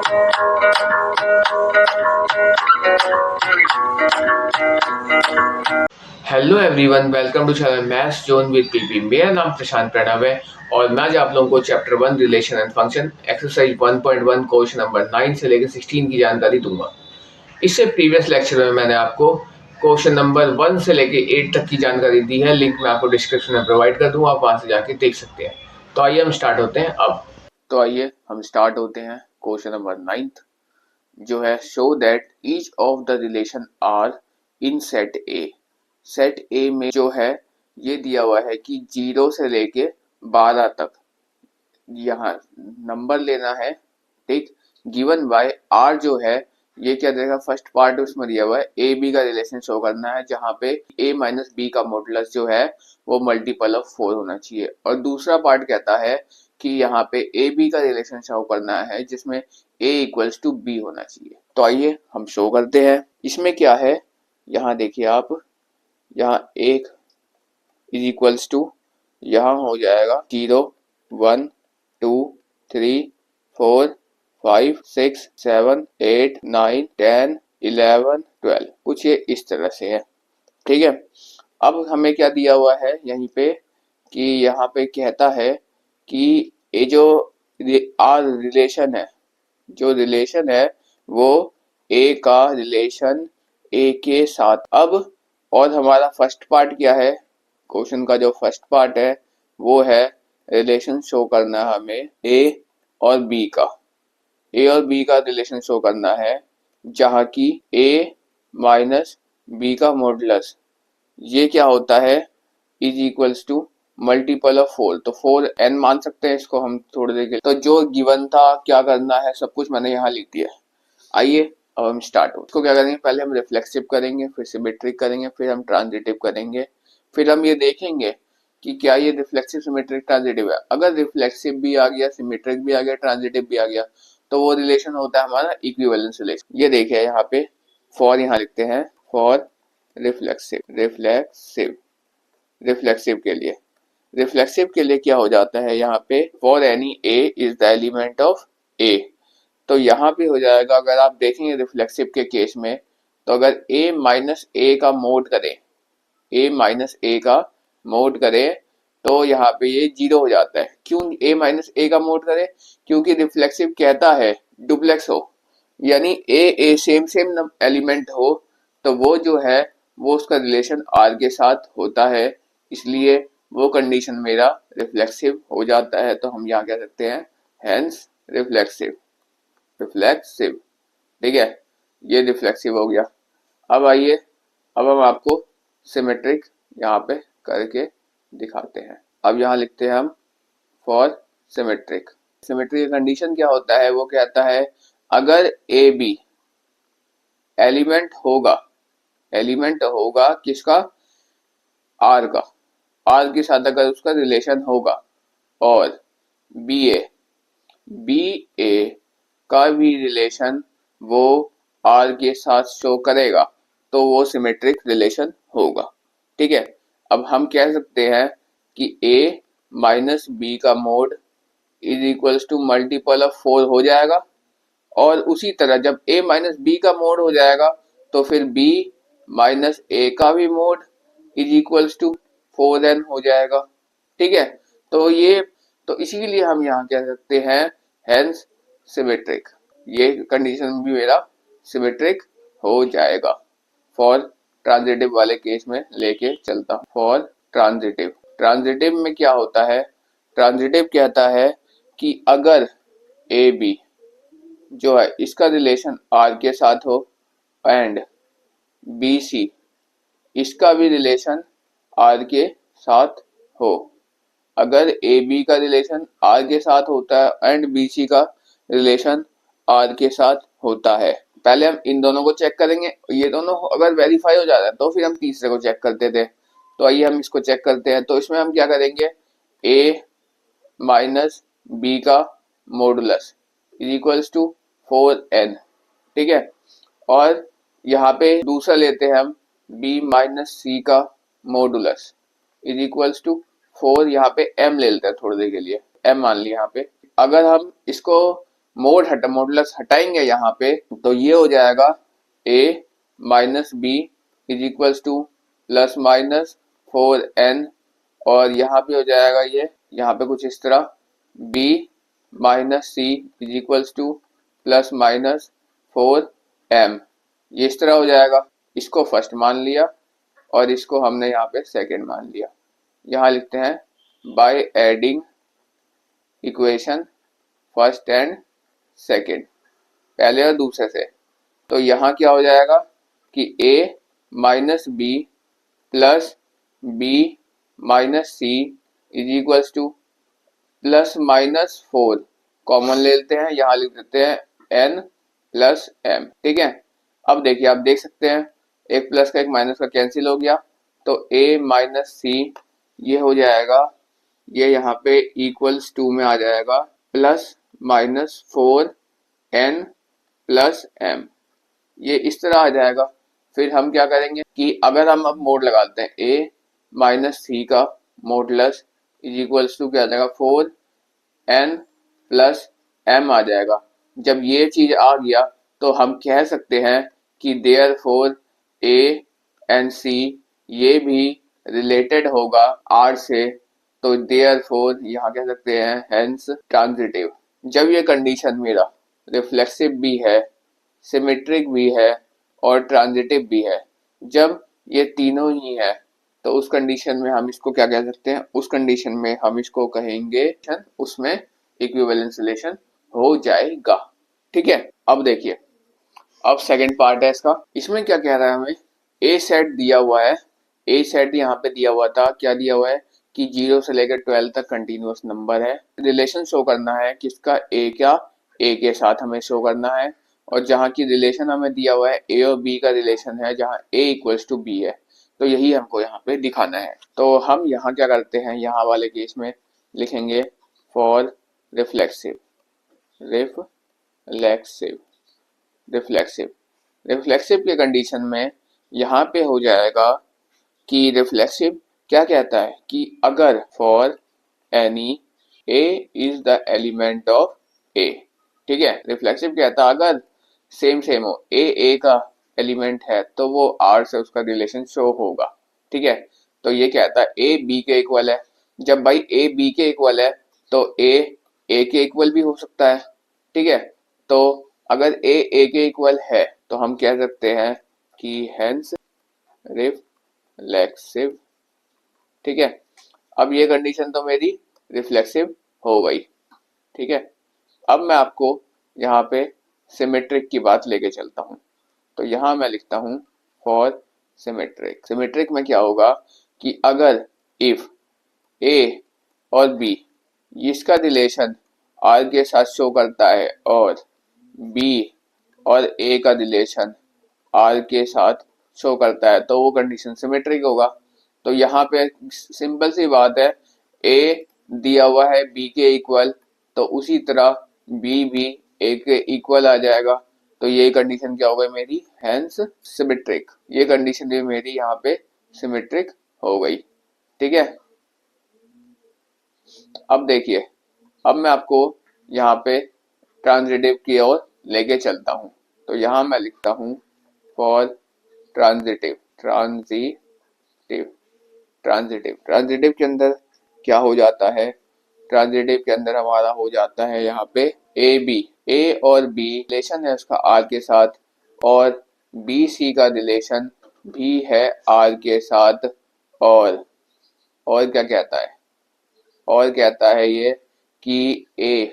Hello everyone, welcome to channel maths zone with PP. मेरा नाम प्रशांत प्रणव है और मैं आज आप लोगों को chapter 1 relation and function exercise 1.1 question number 9 से लेकर 16 की जानकारी दूंगा। इससे प्रीवियस लेक्चर में मैंने आपको क्वेश्चन नंबर 1 से लेकर 8 तक की जानकारी दी है। लिंक मैं आपको डिस्क्रिप्शन में प्रोवाइड कर दूंगा, आप वहां से जाके देख सकते हैं। तो आइए हम स्टार्ट होते हैं अब। क्वेश्चन नंबर 9 जो है, show that each of the relation R in set A. Set A में जो है ये दिया हुआ है कि 0 से लेके 12 तक यहाँ नंबर लेना है, ठीक। गिवन बाय आर जो है ये क्या देगा, फर्स्ट पार्ट उसमें दिया हुआ है ए बी का रिलेशन शो करना है, जहाँ पे ए माइनस बी का मॉडुलस जो है वो मल्टीपल ऑफ 4 होना चाहिए। और दूसरा पार्ट कहता है कि यहाँ पे ए बी का रिलेशन शो करना है जिसमें ए इक्वल्स टू बी होना चाहिए। तो आइए हम शो करते हैं। इसमें क्या है, यहाँ देखिए आप, यहाँ एक इज इक्वल्स टू यहाँ हो जाएगा 0 1 2 3 4 5 6 7 8 9 10 11 12, कुछ ये इस तरह से है, ठीक है। अब हमें क्या दिया हुआ है यहीं पे कि यहाँ पे कहता है कि ये जो आर रिलेशन है, जो रिलेशन है वो ए का रिलेशन ए के साथ। अब और हमारा फर्स्ट पार्ट क्या है, क्वेश्चन का जो फर्स्ट पार्ट है वो है रिलेशन शो करना है हमें ए और बी का। ए और बी का रिलेशन शो करना है जहाँ की ए माइनस बी का मॉडुलस ये क्या होता है, is equals to multiple of 4। तो 4n मान सकते हैं इसको हम थोड़ी देर के लिए। तो जो गिवन था क्या करना है सब कुछ मैंने यहाँ लिख दिया। आइए अब हम स्टार्ट हो। इसको क्या करेंगे, पहले हम रिफ्लेक्सिव करेंगे, फिर सिमेट्रिक करेंगे, फिर हम ट्रांजिटिव करेंगे, फिर हम ये देखेंगे कि क्या ये रिफ्लेक्सिव सिमेट्रिक ट्रांजिटिव है। अगर रिफ्लेक्सिव भी आ गया, सिमेट्रिक भी आ गया, ट्रांजिटिव भी आ गया तो वो रिलेशन होता है हमारा इक्विवेलेंस रिलेशन। ये देखिए यहाँ पे फॉर यहाँ लिखते हैं, फॉर रिफ्लेक्सिव रिफ्लेक्सिव के लिए क्या हो जाता है यहाँ पे, for any a is the element of a. तो यहाँ पे हो जाएगा, अगर आप देखेंगे रिफ्लेक्सिव के केस में, तो अगर a माइनस ए का मोड करें, a माइनस ए का मोड करें तो यहाँ पे ये 0 हो जाता है। क्यों a माइनस ए का मोड करें, क्योंकि रिफ्लेक्सिव कहता है डुप्लेक्स हो, यानी ए सेम एलिमेंट हो, तो वो जो है वो उसका रिलेशन आर के साथ होता है, इसलिए वो कंडीशन मेरा रिफ्लेक्सिव हो जाता है। तो हम यहाँ कह सकते हैं हेंस रिफ्लेक्सिव, ठीक है, ये रिफ्लेक्सिव हो गया। अब आइए, अब हम आपको सिमेट्रिक यहाँ पे करके दिखाते हैं। अब यहाँ लिखते हैं हम फॉर सिमेट्रिक की कंडीशन क्या होता है, वो कहता है अगर ए बी एलिमेंट होगा किसका, आर का, आर के साथ अगर उसका रिलेशन होगा, और बी ए का भी रिलेशन वो आर के साथ शो करेगा तो वो सिमेट्रिक रिलेशन होगा, ठीक है। अब हम कह सकते हैं कि a माइनस बी का mod is equals to multiple of 4 हो जाएगा, और उसी तरह जब a माइनस बी का मोड हो जाएगा तो फिर b माइनस ए का भी mode is equals to 4n हो जाएगा, ठीक है। तो इसीलिए हम यहाँ कह सकते हैं हेंस सिमेट्रिक, ये कंडीशन भी मेरा सिमेट्रिक हो जाएगा। फॉर ट्रांजिटिव वाले केस में लेके चलता हूँ। फॉर ट्रांजिटिव में क्या होता है, ट्रांजिटिव कहता है कि अगर ए बी जो है इसका रिलेशन आर के साथ हो एंड बी सी इसका भी रिलेशन आर के साथ हो। अगर ए बी का रिलेशन आर के साथ होता है एंड बी सी का रिलेशन आर के साथ होता है, पहले हम इन दोनों को चेक करेंगे, ये दोनों अगर वेरीफाई हो जाता है तो फिर हम तीसरे को चेक करते थे। तो आइए हम इसको चेक करते हैं। तो इसमें हम क्या करेंगे, a माइनस बी का modulus is equals to 4n, ठीक है। और यहाँ पे दूसरा लेते हैं हम b माइनस सी का मॉडुलस इज इक्वल्स टू 4, यहाँ पे m ले लेते हैं थोड़ी देर के लिए, m मान लिया यहाँ पे। अगर हम इसको मॉडुलस हटाएंगे यहाँ पे तो ये हो जाएगा a minus b is equals to plus minus 4n, और यहाँ पे हो जाएगा ये यहाँ पे कुछ इस तरह b minus c is equals to plus minus 4m, ये इस तरह हो जाएगा। इसको फर्स्ट मान लिया और इसको हमने यहाँ पे सेकंड मान लिया। यहाँ लिखते हैं by adding equation first and second, पहले और दूसरे से। तो यहाँ क्या हो जाएगा कि a minus b plus b minus c is equals to plus minus 4 common ले लेते हैं, यहाँ लिख देते हैं n प्लस m। ठीक है, अब देखिए आप देख सकते हैं एक प्लस का एक माइनस का कैंसिल हो गया, तो a माइनस सी ये हो जाएगा, ये यहाँ पे इक्वल्स टू में आ जाएगा plus minus 4n plus m, ये इस तरह आ जाएगा। फिर हम क्या करेंगे कि अगर हम अब मोड लगाते हैं a माइनस सी का मॉडुलस इज इक्वल्स टू क्या आ जाएगा 4n प्लस m आ जाएगा। जब ये चीज आ गया तो हम कह सकते हैं कि देयरफॉर a एंड c ये भी रिलेटेड होगा r से, तो देयरफॉर यहाँ कह सकते हैं हेंस ट्रांजिटिव। जब ये कंडीशन मेरा रिफ्लेक्सिव भी है, सिमेट्रिक भी है और ट्रांजिटिव भी है, जब ये तीनों ही है तो उस कंडीशन में हम इसको क्या कह सकते हैं, उस कंडीशन में हम इसको कहेंगे उसमें इक्विवेलेंस रिलेशन हो जाएगा। ठीक है, अब देखिए अब सेकंड पार्ट है इसका। इसमें क्या कह रहा है हमें, ए सेट दिया हुआ है, ए सेट यहाँ पे दिया हुआ था, क्या दिया हुआ है कि 0 से लेकर 12 तक कंटिन्यूअस नंबर है। रिलेशन शो करना है किसका, ए क्या, ए के साथ हमें शो करना है, और जहाँ की रिलेशन हमें दिया हुआ है ए और बी का रिलेशन है, जहाँ ए इक्वल्स टू बी है, तो यही हमको यहाँ पे दिखाना है। तो हम यहाँ क्या करते हैं, यहाँ वाले केस में लिखेंगे for reflexive reflexive reflexive reflexive के कंडीशन में यहाँ पे हो जाएगा कि रिफ्लेक्सिव क्या कहता है कि अगर for any a is the element of a, ठीक है, रिफ्लेक्सिव कहता है अगर सेम हो ए का एलिमेंट है तो वो आर से उसका रिलेशन शो होगा। ठीक है, तो ये कहता है ए बी के इक्वल है। जब भाई ए बी के इक्वल है तो ए के इक्वल भी हो सकता है। ठीक है, तो अगर ए के इक्वल है तो हम कह सकते हैं कि हेंस रिफ्लेक्सिव। ठीक है, अब ये कंडीशन तो मेरी रिफ्लेक्सिव हो गई। ठीक है, अब मैं आपको यहाँ पे सिमेट्रिक की बात लेके चलता हूँ। तो यहाँ मैं लिखता हूँ फॉर सिमेट्रिक। सिमेट्रिक में क्या होगा कि अगर इफ ए और बी इसका रिलेशन आर के साथ शो करता है और बी और ए का रिलेशन आर के साथ शो करता है तो वो कंडीशन सिमेट्रिक होगा। तो यहाँ पे सिंपल सी बात है, ए दिया हुआ है बी के इक्वल, तो उसी तरह बी भी ए के इक्वल आ जाएगा। तो ये कंडीशन क्या हो गई मेरी, हेंस सिमेट्रिक। ये कंडीशन भी मेरी यहाँ पे सिमेट्रिक हो गई। ठीक है, अब देखिए अब मैं आपको यहाँ पे ट्रांजिटिव की ओर लेके चलता हूँ। तो यहाँ मैं लिखता हूँ for transitive transitive transitive transitive के अंदर क्या हो जाता है, ट्रांजिटिव के अंदर हमारा हो जाता है यहाँ पे ए बी, ए और बी रिलेशन है उसका आर के साथ, और बी सी का रिलेशन भी है आर के साथ, और क्या कहता है, और कहता है ये कि ए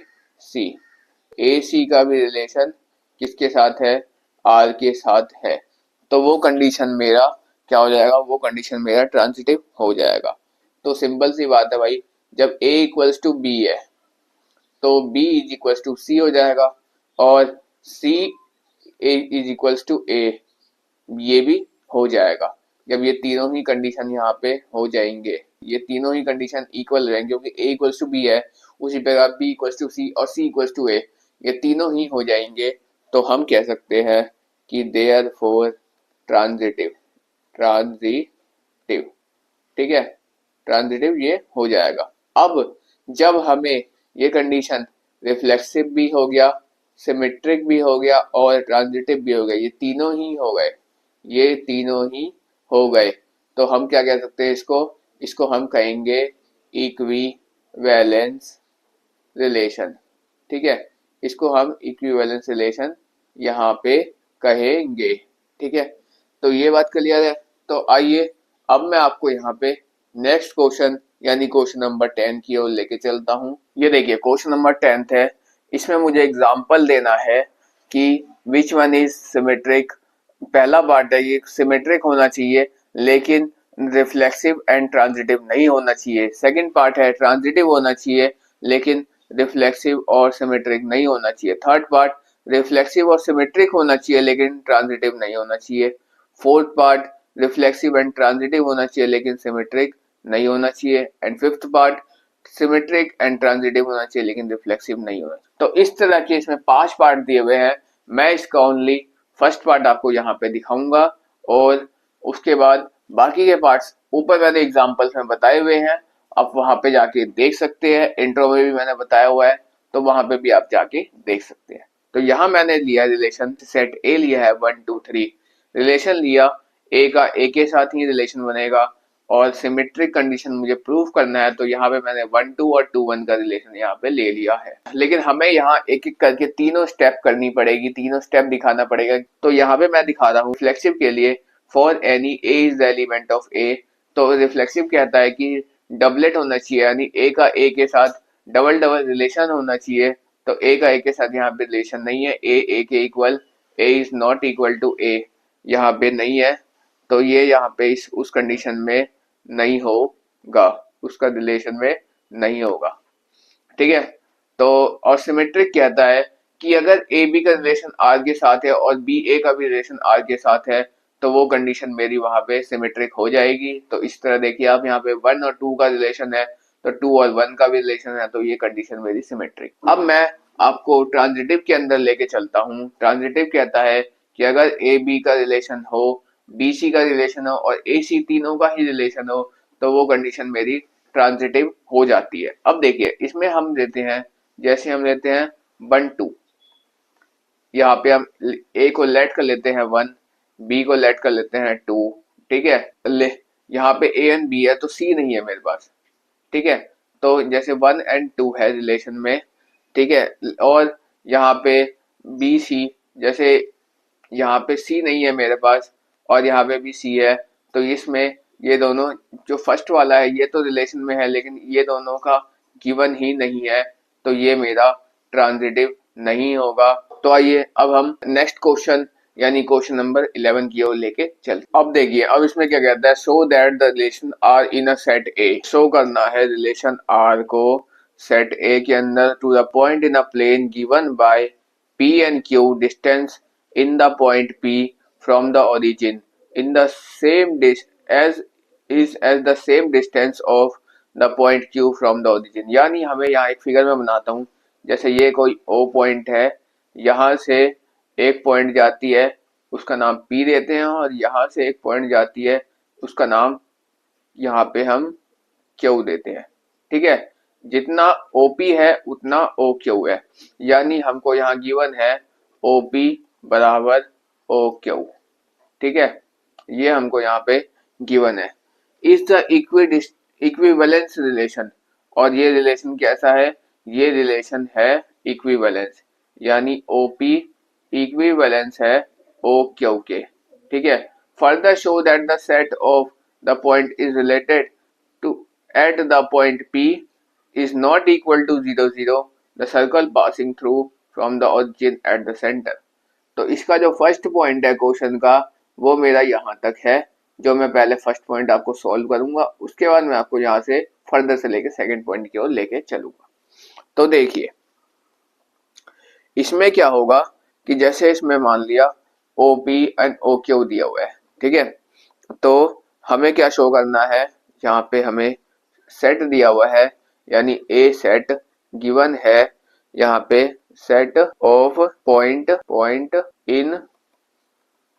सी का भी रिलेशन किसके साथ है, आर के साथ है। तो वो कंडीशन मेरा क्या हो जाएगा, वो कंडीशन मेरा ट्रांजिटिव हो जाएगा। तो सिंपल सी बात है भाई, जब a इक्वल्स टू बी है तो b is equals to c हो जाएगा, और c is equals to a ये भी हो जाएगा। जब ये तीनों ही कंडीशन यहाँ पे हो जाएंगे, ये तीनों ही कंडीशन इक्वल रहेंगे, क्योंकि a इक्वल्स टू बी है, उसी प्रकार b इक्वल्स टू सी और c इक्वल्स टू a, ये तीनों ही हो जाएंगे। तो हम कह सकते हैं कि देयरफॉर ट्रांजिटिव ट्रांजिटिव ठीक है, ट्रांजिटिव ये हो जाएगा। अब जब हमें ये कंडीशन रिफ्लेक्सिव भी हो गया सिमेट्रिक भी हो गया और ट्रांजिटिव भी हो गया, ये तीनों ही हो गए, ये तीनों ही हो गए। तो हम क्या कह सकते हैं इसको, इसको हम कहेंगे इक्विवेलेंस रिलेशन। ठीक है, इसको हम इक्विवेलेंस रिलेशन यहाँ पे कहेंगे। ठीक है, तो ये बात क्लियर है। तो आइए अब मैं आपको यहाँ पे नेक्स्ट क्वेश्चन यानी क्वेश्चन नंबर 10 की ओर लेके चलता हूँ। ये देखिए क्वेश्चन नंबर 10 है, इसमें मुझे एग्जांपल देना है कि विच वन इज सिमेट्रिक। पहला पार्ट है ये सिमेट्रिक होना चाहिए लेकिन रिफ्लेक्सिव एंड ट्रांजिटिव नहीं होना चाहिए। सेकंड पार्ट है ट्रांजिटिव होना चाहिए लेकिन रिफ्लेक्सिव और सिमेट्रिक नहीं होना चाहिए। थर्ड पार्ट रिफ्लेक्सिव और सिमेट्रिक होना चाहिए लेकिन ट्रांजिटिव नहीं होना चाहिए। Fourth part reflexive and transitive होना चाहिए लेकिन सिमेट्रिक नहीं होना चाहिए। And fifth part symmetric and transitive होना चाहिए लेकिन रिफ्लेक्सिव नहीं होना चाहिए। तो इस तरह के इसमें 5 पार्ट दिए हुए हैं, मैं इसका ओनली फर्स्ट पार्ट आपको यहाँ पे दिखाऊंगा और उसके बाद बाकी के पार्ट्स ऊपर वाले एग्जांपल्स में बताए हुए हैं, आप वहां पे जाके देख सकते हैं। इंट्रो में भी मैंने बताया हुआ है तो वहां पे भी आप जाके देख सकते हैं। तो यहाँ मैंने लिया रिलेशन सेट ए लिया है 1 2 3 रिलेशन लिया, ए का ए के साथ ही रिलेशन बनेगा और सिमेट्रिक कंडीशन मुझे प्रूव करना है। तो यहाँ पे मैंने 1 2 और 2 1 का रिलेशन यहाँ पे ले लिया है, लेकिन हमें यहाँ एक एक करके तीनों स्टेप करनी पड़ेगी, तीनों स्टेप दिखाना पड़ेगा। तो यहाँ पे मैं दिखा रहा हूँ रिफ्लेक्सिव के लिए for any a is the element of a. तो रिफ्लेक्सिव कहता है कि डबलेट होना चाहिए यानी ए का ए के साथ डबल डबल रिलेशन होना चाहिए। तो ए का ए के साथ यहाँ पे रिलेशन नहीं है, ए के equal, a is not equal to a यहाँ पे नहीं है, तो ये यहाँ पे इस उस कंडीशन में नहीं होगा, उसका रिलेशन में नहीं होगा। ठीक है, तो और सिमेट्रिक कहता है कि अगर ए बी का रिलेशन आर के साथ है और बी ए का भी रिलेशन आर के साथ है तो वो कंडीशन मेरी वहां पे सिमेट्रिक हो जाएगी। तो इस तरह देखिए आप यहाँ पे 1 और 2 का रिलेशन है तो 2 और 1 का भी रिलेशन है, तो ये कंडीशन मेरी सिमेट्रिक। अब मैं आपको ट्रांजिटिव के अंदर लेके चलता हूँ। ट्रांजिटिव कहता है कि अगर ए बी का रिलेशन हो, बी सी का रिलेशन हो और ए सी तीनों का ही रिलेशन हो तो वो कंडीशन मेरी ट्रांजिटिव हो जाती है। अब देखिए इसमें हम लेते हैं, जैसे हम लेते हैं 1 2, यहाँ पे हम ए को लेट कर लेते हैं 1, बी को लेट कर लेते हैं 2। ठीक है, ले यहाँ पे ए एंड बी है तो सी नहीं है मेरे पास। ठीक है, तो जैसे 1 एंड 2 है रिलेशन में, ठीक है, और यहाँ पे बी सी, जैसे यहाँ पे सी नहीं है मेरे पास और यहाँ पे भी सी है, तो इसमें ये दोनों जो फर्स्ट वाला है ये तो रिलेशन में है लेकिन ये दोनों का गिवन ही नहीं है, तो ये मेरा ट्रांजिटिव नहीं होगा। तो आइए अब हम नेक्स्ट क्वेश्चन यानी क्वेश्चन नंबर 11 की ओर लेके चल। अब देखिए अब इसमें क्या कहता है, show that the relation R in a set A. Show करना है रिलेशन आर को सेट ए के अंदर to the point in a plane given by P and Q distance in the point P from the origin in the same as the same distance of the point Q from the origin। यानी हमें यहाँ एक figure में बनाता हूँ, जैसे ये कोई O पॉइंट है, यहाँ से एक पॉइंट जाती है उसका नाम P देते हैं और यहाँ से एक पॉइंट जाती है उसका नाम यहाँ पे हम Q देते हैं। ठीक है, जितना OP है उतना OQ है, यानी हमको यहाँ गिवन है OP बराबर ओ क्यू। ठीक है, ये हमको यहाँ पे गिवन है। इज द इक्विवेलेंस रिलेशन, और ये रिलेशन कैसा है, ये रिलेशन है इक्विवेलेंस, यानी ओपी इक्विवेलेंस है ओ क्यू के। ठीक है, further show that the set of the point is related to at the point P is not equal to 0 0 the circle passing through from the origin at the centre. तो इसका जो first point है question का वो मेरा यहाँ तक है, जो मैं पहले फर्स्ट पॉइंट आपको सॉल्व करूंगा, उसके बाद मैं आपको यहाँ से फर्दर से लेके सेकंड पॉइंट की ओर लेके चलूंगा। तो देखिए इसमें क्या होगा कि जैसे इसमें मान लिया OP एंड OQ दिया हुआ है। ठीक है, तो हमें क्या शो करना है, यहाँ पे हमें सेट दिया हुआ है यानी ए सेट गिवन है, यहाँ पे set of point in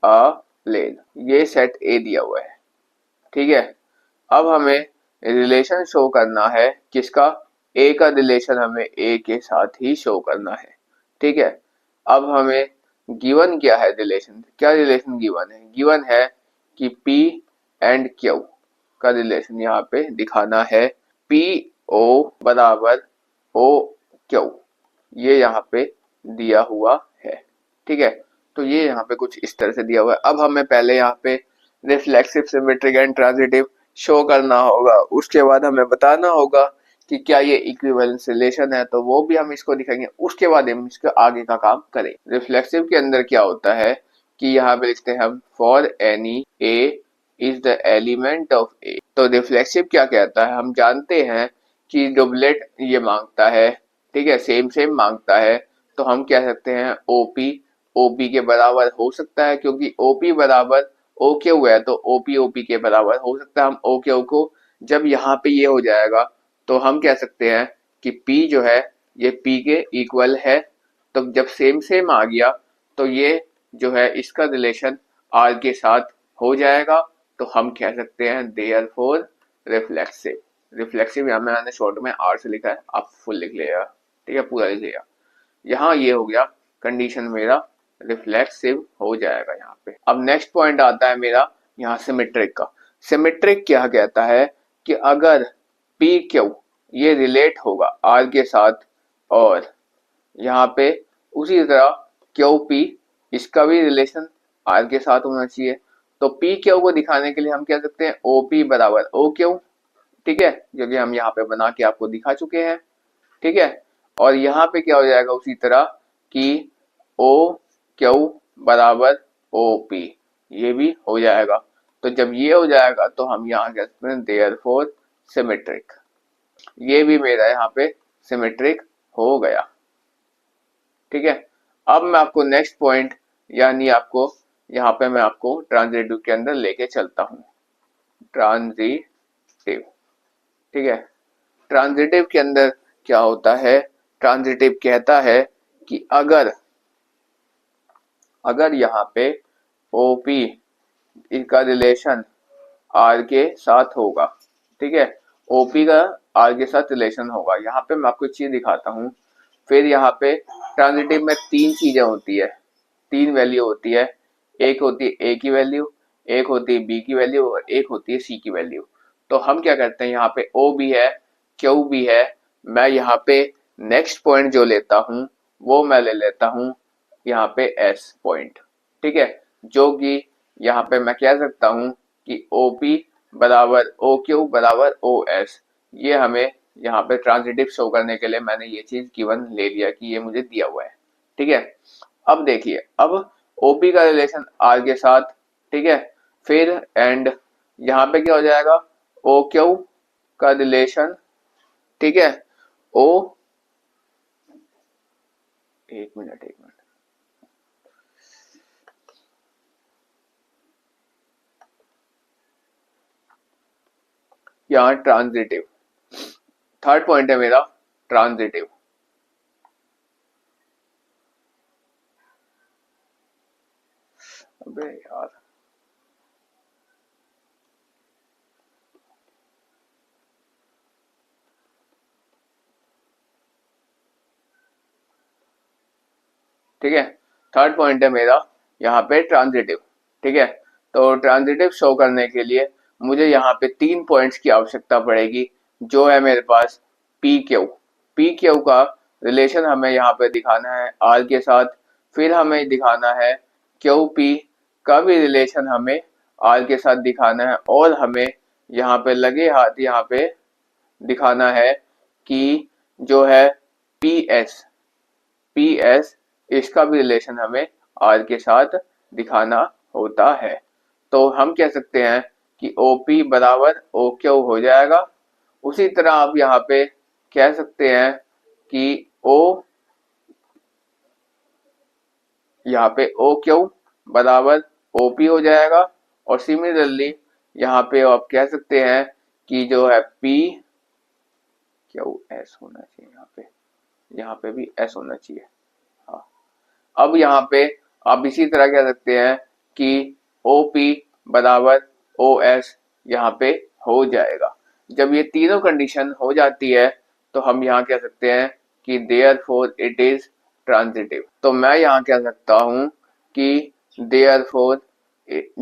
a plane, ये सेट ए दिया हुआ है। ठीक है, अब हमें रिलेशन शो करना है किसका, ए का रिलेशन हमें ए के साथ ही शो करना है। ठीक है, अब हमें गिवन क्या है रिलेशन, क्या रिलेशन गिवन है, गिवन है कि P एंड Q का रिलेशन यहाँ पे दिखाना है, PO बराबर OQ, ये यहाँ पे दिया हुआ है। ठीक है, तो ये यहाँ पे कुछ इस तरह से दिया हुआ है। अब हमें पहले यहाँ पे reflexive, symmetric and transitive show करना होगा, उसके बाद हमें बताना होगा कि क्या ये इक्विवेलेंस रिलेशन है, तो वो भी हम इसको दिखाएंगे, उसके बाद हम इसके आगे का काम करेंगे। रिफ्लेक्सिव के अंदर क्या होता है कि यहाँ पे लिखते हैं हम for any a is the element of a. तो रिफ्लेक्सिव क्या कहता है, हम जानते हैं कि डुबलेट ये मांगता है, ठीक है, सेम सेम मांगता है, तो हम कह सकते हैं ओपी ओपी के बराबर हो सकता है, क्योंकि ओपी बराबर ओक्यू है तो ओपी ओपी के बराबर हो सकता है। हम ओक्यू को जब यहाँ पे ये हो जाएगा तो हम कह सकते हैं कि P जो है ये P के इक्वल है, तो जब सेम सेम आ गया तो ये जो है इसका रिलेशन R के साथ हो जाएगा, तो हम कह सकते हैं देयरफॉर रिफ्लेक्सिव। रिफ्लेक्सिव यहाँ मैंने शॉर्ट में R से लिखा है, आप फुल लिख लेगा, ठीक है, पूरा लिख लेगा। यहाँ ये हो गया कंडीशन मेरा रिफ्लेक्सिव हो जाएगा यहाँ पे। अब नेक्स्ट पॉइंट आता है मेरा यहाँ सिमेट्रिक का। सिमेट्रिक क्या कहता है कि अगर पी क्यू ये रिलेट होगा आर के साथ और यहाँ पे उसी तरह क्यू पी इसका भी रिलेशन आर के साथ होना चाहिए, तो पी क्यू को दिखाने के लिए हम कह सकते हैं ओ पी बराबर ओ क्यू, ठीक है, जो कि हम यहाँ पे बना के आपको दिखा चुके हैं। ठीक है, और यहाँ पे क्या हो जाएगा उसी तरह कि ओ क्यू बराबर ओ पी, ये भी हो जाएगा। तो जब ये हो जाएगा तो हम यहाँ कह सकते हैं देयरफॉर सिमेट्रिक, ये भी मेरा यहाँ पे सिमेट्रिक हो गया। ठीक है, अब मैं आपको नेक्स्ट पॉइंट यानी आपको यहाँ पे मैं आपको ट्रांजिटिव के अंदर लेके चलता हूँ। ट्रांजिटिव, ठीक है, ट्रांजिटिव के अंदर क्या होता है, ट्रांजिटिव कहता है कि अगर यहाँ पे OP इसका रिलेशन R के साथ होगा, ठीक है, OP का R के साथ रिलेशन होगा। यहाँ पे मैं आपको एक चीज दिखाता हूँ। फिर यहाँ पे ट्रांजिटिव में तीन चीजें होती है, तीन वैल्यू होती है, एक होती है A की वैल्यू, एक होती है B की वैल्यू और एक होती है C की वैल्यू। तो हम क्या करते हैं, यहाँ पे O भी है, Q भी है, मैं यहाँ पे नेक्स्ट पॉइंट जो लेता हूँ वो मैं ले लेता हूँ यहाँ पे S पॉइंट, ठीक है, जो कि यहाँ पे मैं कह सकता हूँ कि OP बराबर OQ बराबर OS। ये हमें यहाँ पे ट्रांजिटिव शो करने के लिए मैंने ये चीज गिवन ले लिया कि ये मुझे दिया हुआ है। ठीक है, अब देखिए, अब OP का रिलेशन R के साथ, ठीक है, फिर एंड यहाँ पे क्या हो जाएगा OQ का रिलेशन, ठीक है, एक मिनट यहाँ ट्रांजिटिव, थर्ड पॉइंट है मेरा ट्रांजिटिव। अबे यार, ठीक है, थर्ड पॉइंट है मेरा यहाँ पे ट्रांजिटिव। ठीक है, तो ट्रांजिटिव शो करने के लिए मुझे यहाँ पे तीन पॉइंट्स की आवश्यकता पड़ेगी, जो है मेरे पास पी क्यू का रिलेशन हमें यहाँ पे दिखाना है आर के साथ, फिर हमें दिखाना है क्यू पी का भी रिलेशन हमें आर के साथ दिखाना है, और हमें यहाँ पे लगे हाथ यहाँ पे दिखाना है कि जो है पी एस इसका भी रिलेशन हमें आर के साथ दिखाना होता है। तो हम कह सकते हैं कि OP बराबर OQ हो जाएगा। उसी तरह आप यहाँ पे कह सकते हैं कि यहाँ पे OQ बराबर OP हो जाएगा, और सिमिलरली यहाँ पे आप कह सकते हैं कि जो है QS होना चाहिए, यहाँ पे भी S होना चाहिए। हाँ, अब यहाँ पे आप इसी तरह कह सकते हैं कि OP बराबर OS यहाँ पे हो जाएगा। जब ये तीनों कंडीशन हो जाती है तो हम यहाँ कह सकते हैं कि देयरफॉर इट इज ट्रांजिटिव। तो मैं यहाँ कह सकता हूँ कि देयरफॉर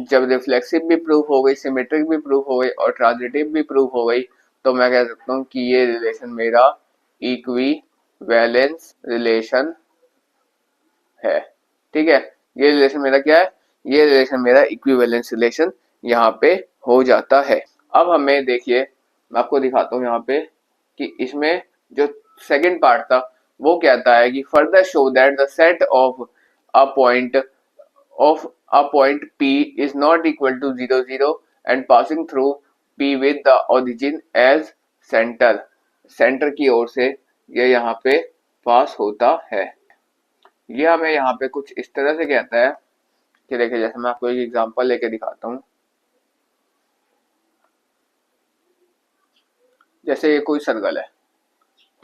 जब रिफ्लेक्सिव भी प्रूफ हो गई, सिमेट्रिक भी प्रूफ हो गई और ट्रांजिटिव भी प्रूफ हो गई, तो मैं कह सकता हूँ कि ये रिलेशन मेरा इक्विवेलेंस रिलेशन है। ठीक है, ये रिलेशन मेरा क्या है, ये रिलेशन मेरा इक्विवेलेंस रिलेशन यहाँ पे हो जाता है। अब हमें देखिए, मैं आपको दिखाता हूँ यहाँ पे कि इसमें जो सेकंड पार्ट था वो कहता है कि further show that the set of a point P is not equal to 0 0 and passing through P with the origin as centre की ओर से ये यहाँ पे पास होता है। ये हमें यहाँ पे कुछ इस तरह से कहता है कि देखिए, जैसे मैं आपको एक एग्जांपल लेके दिखाता हूँ। जैसे ये कोई सर्कल है,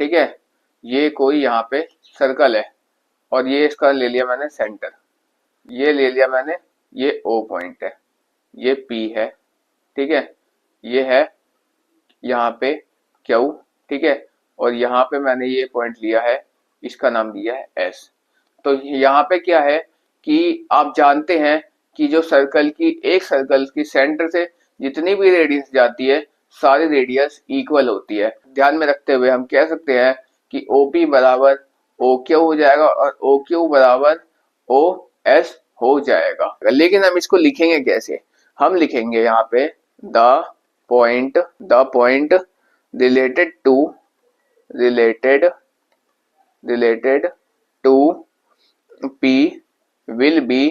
ठीक है, ये कोई यहाँ पे सर्कल है और ये इसका ले लिया मैंने सेंटर, ये ले लिया मैंने, ये O पॉइंट है, ये P है, ठीक है, ये है यहाँ पे Q, ठीक है, और यहाँ पे मैंने ये पॉइंट लिया है, इसका नाम दिया है S। तो यहाँ पे क्या है कि आप जानते हैं कि जो सर्कल की, एक सर्कल की सेंटर से जितनी भी रेडियस जाती है सारी रेडियस इक्वल होती है। ध्यान में रखते हुए हम कह सकते हैं कि OP बराबर OQ हो जाएगा और OQ बराबर OS हो जाएगा। लेकिन हम इसको लिखेंगे कैसे, हम लिखेंगे यहाँ पे the point related to P will be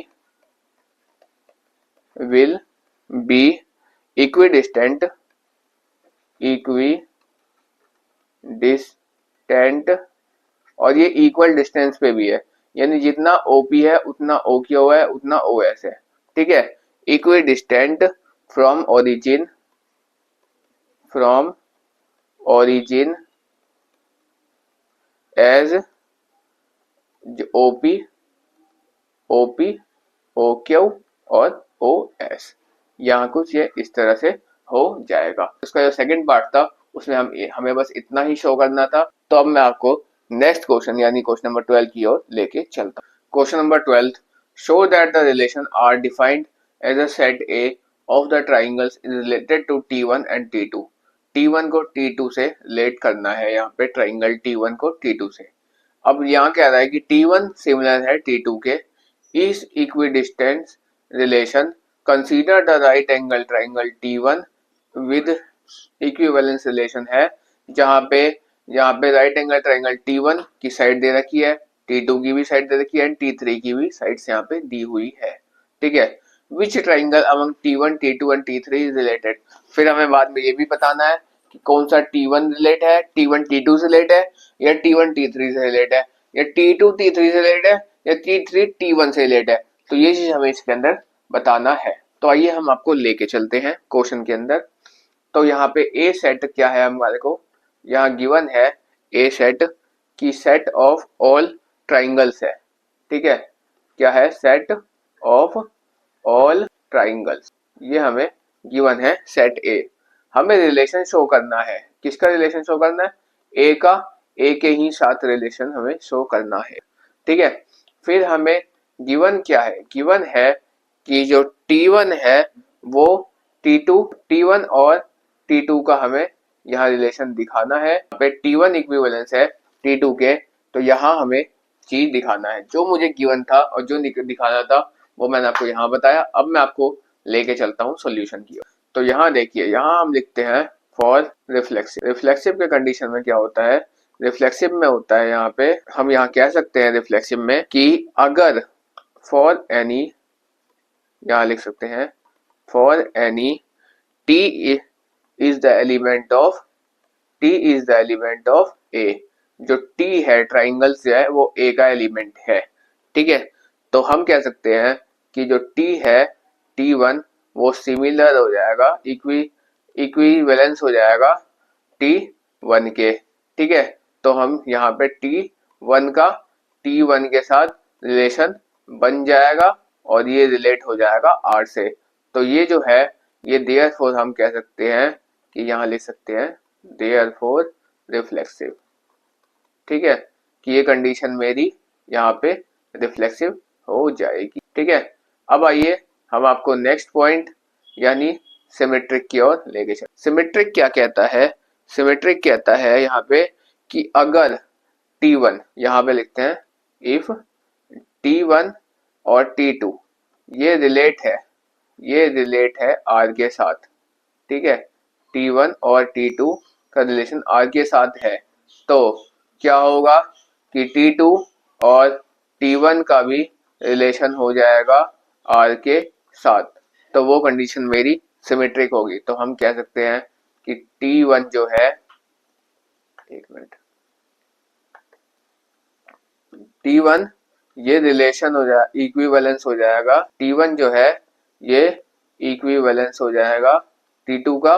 equidistant और ये इक्वल डिस्टेंस पे भी है, यानी जितना OP है उतना OQ है उतना OS है। ठीक है, equidistant from origin as OP OQ और OS, यहाँ कुछ ये इस तरह से हो जाएगा। उसका जो सेकंड पार्ट था उसमें हमें बस इतना ही शो करना था। तो अब मैं आपको नेक्स्ट क्वेश्चन यानी क्वेश्चन नंबर 12 की ओर लेके चलता हूँ। Question number 12, show that the relation R defined as a set A of the triangles is related to T1 and T2। T1 को T2 से रिलेट करना है, यहाँ पे ट्राइंगल T1 को T2 से। अब यहाँ कह रहा है कि T1 सिमिलर है T2 के, इस equidistance relation consider the right angle triangle T1 with equivalence relation है, जहाँ पे राइट एंगल ट्राइंगल T1 की साइड दे रखी है, T2 की भी साइड दे रखी है एंड T3 की भी साइड से यहाँ पे दी हुई है। ठीक है, विच triangle among T1 T2 and T3 is related. फिर हमें बाद में ये भी बताना है कि कौन सा T1 रिलेट है, T1 T2 से रिलेट है या T1 T3 से रिलेट है, या T2 T3 से रिलेट है या T3 T1 से रिलेट है। तो ये चीज हमें इसके अंदर बताना है। तो आइए हम आपको लेके चलते हैं क्वेश्चन के अंदर। तो यहाँ पे ए सेट क्या है हमारे को, यहाँ गिवन है ए सेट की सेट ऑफ ऑल ट्राइंगल्स है। ठीक है, क्या है, सेट ऑफ ऑल ट्राइंगल्स, ये हमें गिवन है सेट ए। हमें रिलेशन शो करना है, किसका रिलेशन शो करना है, ए का, ए के ही साथ रिलेशन हमें शो करना है। ठीक है, फिर हमें गिवन क्या है, गिवन है कि जो T1 है वो T1 और T2 का हमें यहाँ रिलेशन दिखाना है। पे T1 इक्विवेलेंस है T2 के, तो यहाँ हमें चीज दिखाना है। जो मुझे गिवन था और जो दिखाना था वो मैंने आपको यहाँ बताया। अब मैं आपको लेके चलता हूँ सॉल्यूशन की ओर। तो यहाँ देखिए, यहाँ हम लिखते हैं फॉर रिफ्लेक्सिव। रिफ्लेक्सिव के कंडीशन में क्या होता है, रिफ्लेक्सिव में होता है यहाँ पे, हम यहाँ कह सकते हैं रिफ्लेक्सिव में कि अगर फॉर एनी, यहाँ लिख सकते हैं for any T is the element of A, जो T है ट्राइंगल से है वो A का एलिमेंट है। ठीक है, तो हम कह सकते हैं कि जो T है T1 वो सिमिलर हो जाएगा, इक्विवेलेंस हो जाएगा T1 के। ठीक है, तो हम यहाँ पे T1 का T1 के साथ रिलेशन बन जाएगा और ये रिलेट हो जाएगा R से। तो ये जो है ये देयरफॉर हम कह सकते हैं कि यहाँ लिख सकते हैं देयरफॉर रिफ्लेक्सिव। ठीक है, कि ये कंडीशन मेरी यहाँ पे रिफ्लेक्सिव हो जाएगी। ठीक है, अब आइए हम आपको नेक्स्ट पॉइंट यानी सिमेट्रिक की ओर लेके चलें। सिमेट्रिक क्या कहता है? सिमेट्रिक कहता है यहाँ पे कि अगर T1, यहाँ पे लिखते हैं इफ T1 और T2 ये रिलेट है R के साथ। ठीक है, T1 और T2 का रिलेशन R के साथ है, तो क्या होगा कि T2 और T1 का भी रिलेशन हो जाएगा R के साथ, तो वो कंडीशन मेरी सिमेट्रिक होगी। तो हम कह सकते हैं कि T1 जो है, एक मिनट, T1 ये रिलेशन हो जाए इक्विवेलेंस हो जाएगा, T1 जो है ये इक्विवेलेंस हो जाएगा T2 का,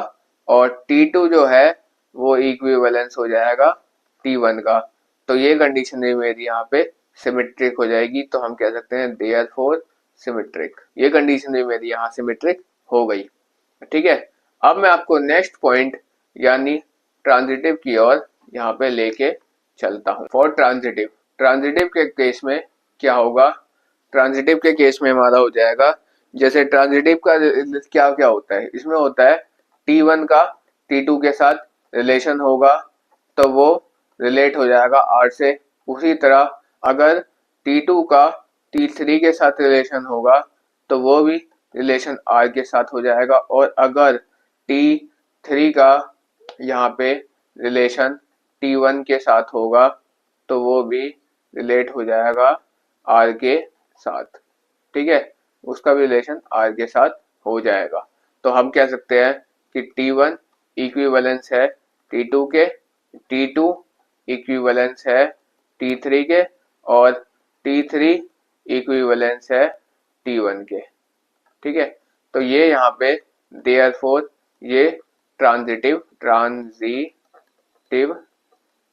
और T2 जो है वो इक्विवेलेंस हो जाएगा T1 का। तो ये कंडीशन भी मेरी यहाँ पे सिमेट्रिक हो जाएगी, तो हम कह सकते हैं देयरफॉर सिमेट्रिक। ये कंडीशन भी मेरी यहाँ सिमेट्रिक हो गई। ठीक है, अब मैं आपको नेक्स्ट पॉइंट यानी ट्रांजिटिव की ओर यहाँ पे लेके चलता हूँ। फॉर ट्रांजिटिव के केस में क्या होगा? ट्रांजिटिव के केस में हमारा हो जाएगा, जैसे ट्रांजिटिव का क्या क्या होता है, इसमें होता है T1 का T2 के साथ रिलेशन होगा तो वो रिलेट हो जाएगा R से। उसी तरह अगर T2 का T3 के साथ रिलेशन होगा तो वो भी रिलेशन R के साथ हो जाएगा, और अगर T3 का यहाँ पे रिलेशन T1 के साथ होगा तो वो भी रिलेट हो जाएगा R के साथ। ठीक है, उसका भी रिलेशन R के साथ हो जाएगा। तो हम कह सकते हैं कि T1 इक्विवेलेंस है T2 के, T2 इक्विवेलेंस है T3 के, और T3 इक्विवेलेंस है T1 के। ठीक है, तो ये यहाँ पे देयरफॉर ये ट्रांजिटिव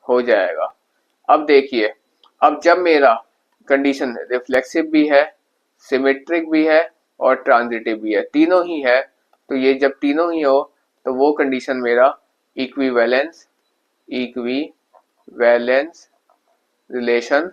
हो जाएगा। अब देखिए, अब जब मेरा कंडीशन रिफ्लेक्सिव भी है, सिमेट्रिक भी है और ट्रांजिटिव भी है, तीनों ही है, तो ये जब तीनों ही हो तो वो कंडीशन मेरा इक्विवेलेंस रिलेशन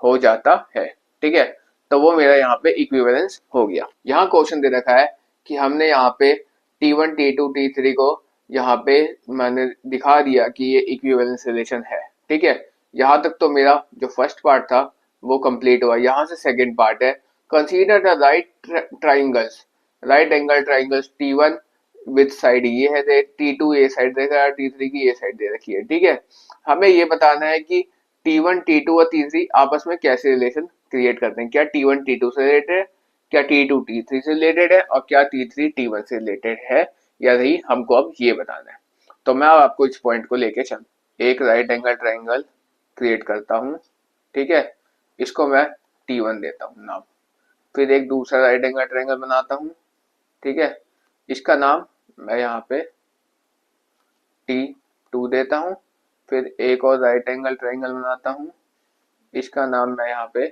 हो जाता है। ठीक है, तो वो मेरा यहाँ पे इक्विवेलेंस हो गया। यहाँ क्वेश्चन दे रखा है कि हमने यहाँ पे T1 T2 T3 को यहाँ पे मैंने दिखा दिया कि ये इक्विवेलेंस रिलेशन है। ठीक है, यहाँ तक तो मेरा जो फर्स्ट पार्ट था वो कंप्लीट हुआ। यहाँ से सेकंड पार्ट है, consider the right angle triangles T1 with side ये है, T2 ये साइड दे रखा है, T3 की ये साइड दे रखी है। ठीक है, हमें ये बताना है कि T1 T2 और T3 आपस में कैसे रिलेशन क्रिएट करते हैं। क्या T1 T2 से रिलेटेड है, क्या T2 T3 से रिलेटेड है, और क्या T3 T1 से रिलेटेड है या नहीं, हमको अब ये बताना है। तो मैं अब आपको इस पॉइंट को लेके चल, एक राइट एंगल ट्राइंगल क्रिएट करता हूँ। ठीक है, इसको मैं T1 देता हूँ नाम, फिर एक दूसरा राइट एंगल ट्राइंगल बनाता हूँ। ठीक है, इसका नाम मैं यहाँ पे T2 देता हूँ, फिर एक और राइट एंगल ट्राइंगल बनाता हूँ, इसका नाम मैं यहाँ पे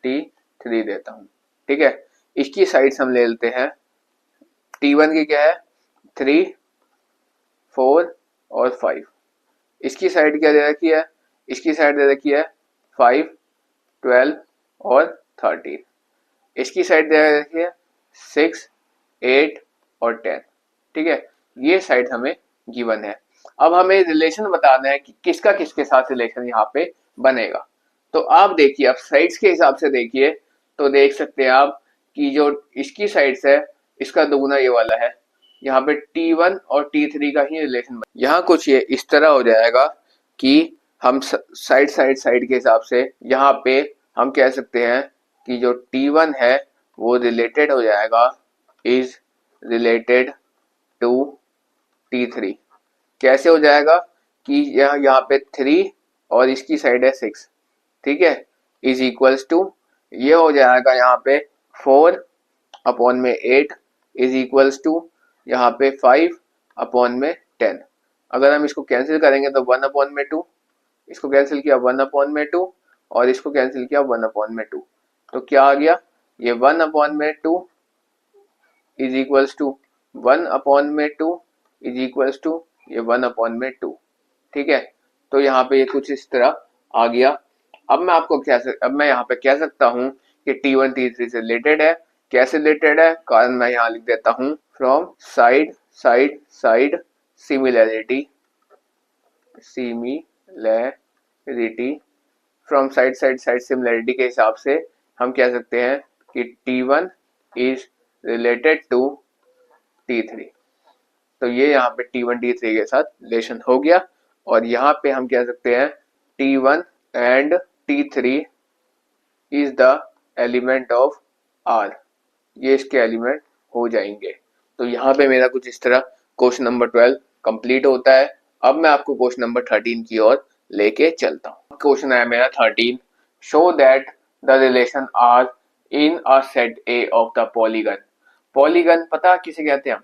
T3 देता हूँ। ठीक है, इसकी साइड्स हम ले लेते हैं। T1 की क्या है, 3, 4 और 5। इसकी साइड क्या दे रखी है, इसकी साइड दे रखी है 5, 12 और 13। इसकी साइड दे रखी है 6, 8 और 10। ठीक है, ये साइड हमें गिवन है। अब हमें रिलेशन बताना है कि किसका किसके साथ रिलेशन यहाँ पे बनेगा। तो आप देखिए, आप साइड्स के हिसाब से देखिए तो देख सकते हैं आप कि जो इसकी साइड्स है इसका दोगुना ये वाला है, यहाँ पे T1 और T3 का ही रिलेशन यहाँ कुछ ये इस तरह हो जाएगा कि हम साइड के हिसाब से यहाँ पे हम कह सकते हैं कि जो T1 है वो रिलेटेड हो जाएगा, इज रिलेटेड टू T3। कैसे हो जाएगा कि यहाँ पे 3 और इसकी साइड है 6। ठीक है, इज इक्वल्स टू ये हो जाएगा यहाँ पे 4 अपॉन में 8 इज इक्वल्स टू यहाँ पे 5 अपॉन में 10। अगर हम इसको कैंसिल करेंगे तो 1 अपॉन में 2, इसको कैंसिल किया 1 अपॉन में 2 और इसको कैंसिल किया 1 अपॉन में 2, तो क्या आ गया, ये 1 अपॉन में 2 इज इक्वल्स टू 1 अपॉन में 2 इज इक्वल्स टू ये 1 अपॉन में 2। ठीक है, तो यहाँ पे ये कुछ इस तरह आ गया। अब मैं यहाँ पे कह सकता हूँ कि T1 T3 से रिलेटेड है। कैसे रिलेटेड है, कारण मैं यहाँ लिख देता हूँ from side side side similarity from side side side similarity के हिसाब से हम कह सकते हैं कि T1 is related to T3। तो ये यहाँ पे T1 T3 के साथ रिलेशन हो गया, और यहाँ पे हम कह सकते हैं T1 and T3 is the element of R। ये इसके एलिमेंट हो जाएंगे। तो यहाँ पे मेरा कुछ इस तरह क्वेश्चन नंबर 12 कंप्लीट होता है। अब मैं आपको क्वेश्चन नंबर 13 की ओर लेके चलता हूँ। क्वेश्चन है मेरा 13, show that the relation R in a set A of the polygon. Polygon पता किसे कहते हैं हम?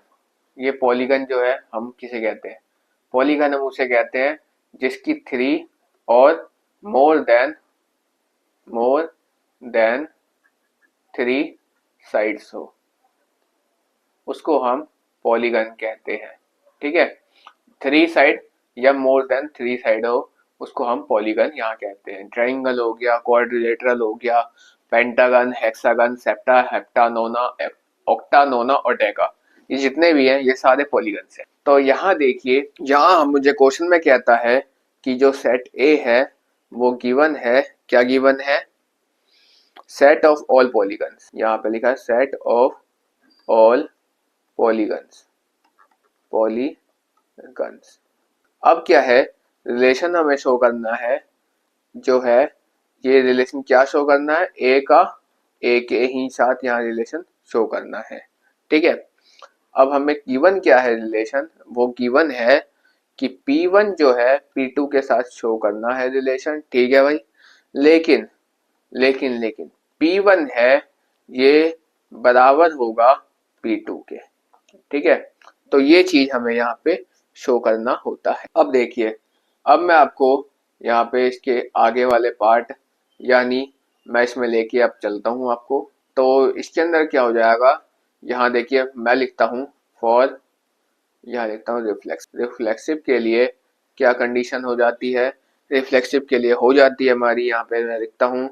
ये पॉलीगन जो है हम किसे कहते हैं? पॉलीगन हम उसे कहते हैं जिसकी 3 और मोर देन 3 साइड्स हो, उसको हम पॉलीगन कहते हैं। ठीक है, 3 साइड या मोर देन 3 साइड हो, उसको हम पॉलीगन यहाँ कहते हैं। ट्राइंगल हो गया, क्वाड्रिलेटरल हो गया, पेंटागन, हेक्सागन, सेप्टा, हेप्टानोना, ऑक्टानोना और डेका, ये जितने भी हैं ये सारे पॉलीगन हैं। तो यहाँ देखिए, यहाँ मुझे क्वेश्चन में कहता है कि जो सेट ए है वो गिवन है। क्या गिवन है? Set of all polygons. यहाँ पे लिखा है सेट ऑफ ऑल पॉलीगन्स। अब क्या है, रिलेशन हमें शो करना है, जो है ये रिलेशन क्या शो करना है, ए के ही साथ यहाँ रिलेशन शो करना है। ठीक है, अब हमें गिवन क्या है रिलेशन, वो गिवन है कि P1 जो है P2 के साथ शो करना है रिलेशन। ठीक है भाई, लेकिन P1 है ये बराबर होगा P2 के। ठीक है, तो ये चीज हमें यहाँ पे शो करना होता है। अब देखिए, अब मैं आपको यहाँ पे इसके आगे वाले पार्ट, यानी मैं इसमें लेके अब चलता हूँ आपको। तो इसके अंदर क्या हो जाएगा, यहाँ देखिए मैं लिखता हूँ फॉर, यहाँ लिखता हूँ रिफ्लेक्सिव के लिए क्या कंडीशन हो जाती है, रिफ्लेक्सिव के लिए हो जाती है हमारी, यहाँ पे मैं लिखता हूँ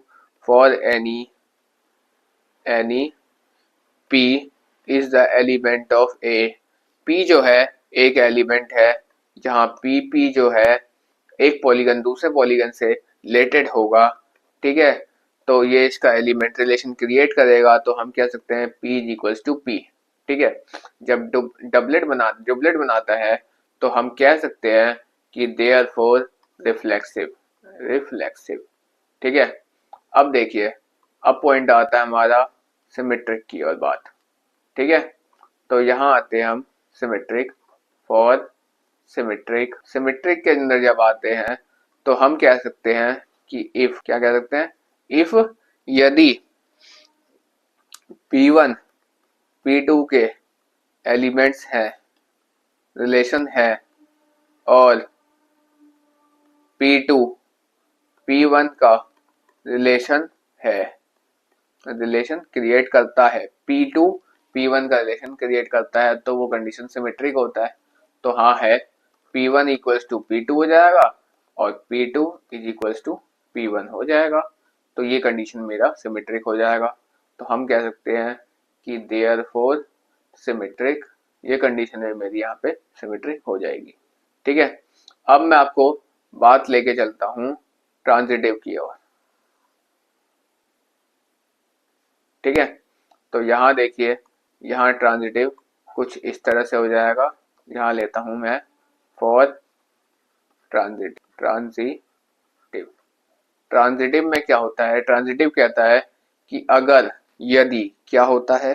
for any P is the element of A। P जो है एक एलिमेंट है, जहाँ P जो है एक पॉलीगन दूसरे पॉलीगन से रिलेटेड होगा। ठीक है, तो ये इसका एलिमेंट रिलेशन क्रिएट करेगा, तो हम कह सकते हैं P is equals to P। ठीक है, जब डबलेट बनाता है तो हम कह सकते हैं कि देयरफॉर रिफ्लेक्सिव। ठीक है, अब देखिए, अब पॉइंट आता है हमारा सिमेट्रिक की और बात। ठीक है, तो यहाँ आते हैं हम सिमेट्रिक। फॉर सिमेट्रिक के अंदर जब आते हैं तो हम कह सकते हैं कि इफ, क्या कह सकते हैं, इफ यदि P1 P2 के एलिमेंट्स हैं, रिलेशन है, और P2 P1 का रिलेशन है, रिलेशन क्रिएट करता है, P2 P1 का रिलेशन क्रिएट करता है, तो वो कंडीशन सिमेट्रिक होता है। तो हाँ है, P1 इक्वल्स टू P2 हो जाएगा और P2 is equals to P1 हो जाएगा। तो ये कंडीशन मेरा सिमेट्रिक हो जाएगा। तो हम कह सकते हैं कि देयरफॉर सिमेट्रिक, ये कंडीशन है मेरी यहाँ पे सिमेट्रिक हो जाएगी। ठीक है, अब मैं आपको बात लेके चलता हूँ ट्रांजिटिव की ओर। ठीक है, तो यहाँ देखिए, यहाँ ट्रांजिटिव कुछ इस तरह से हो जाएगा। यहाँ लेता हूं मैं फॉर ट्रांजिटिव में क्या होता है, ट्रांजिटिव कहता है कि अगर, यदि, क्या होता है,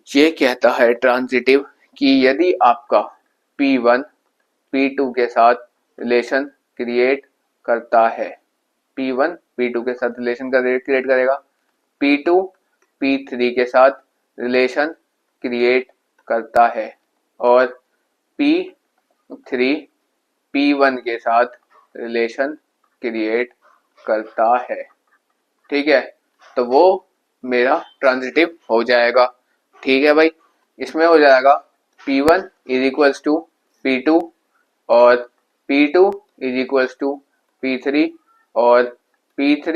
ये कहता है ट्रांजिटिव कि यदि आपका P1 P2 के साथ रिलेशन क्रिएट करता है, P1 P2 के साथ रिलेशन क्रिएट करेगा, P2 P3 के साथ रिलेशन क्रिएट करता है, और P3 P1 के साथ रिलेशन क्रिएट करता है। ठीक है, तो वो मेरा ट्रांजिटिव हो जाएगा। ठीक है भाई, इसमें हो जाएगा P1 is equals to P2 और P2 is equals to P3 और P3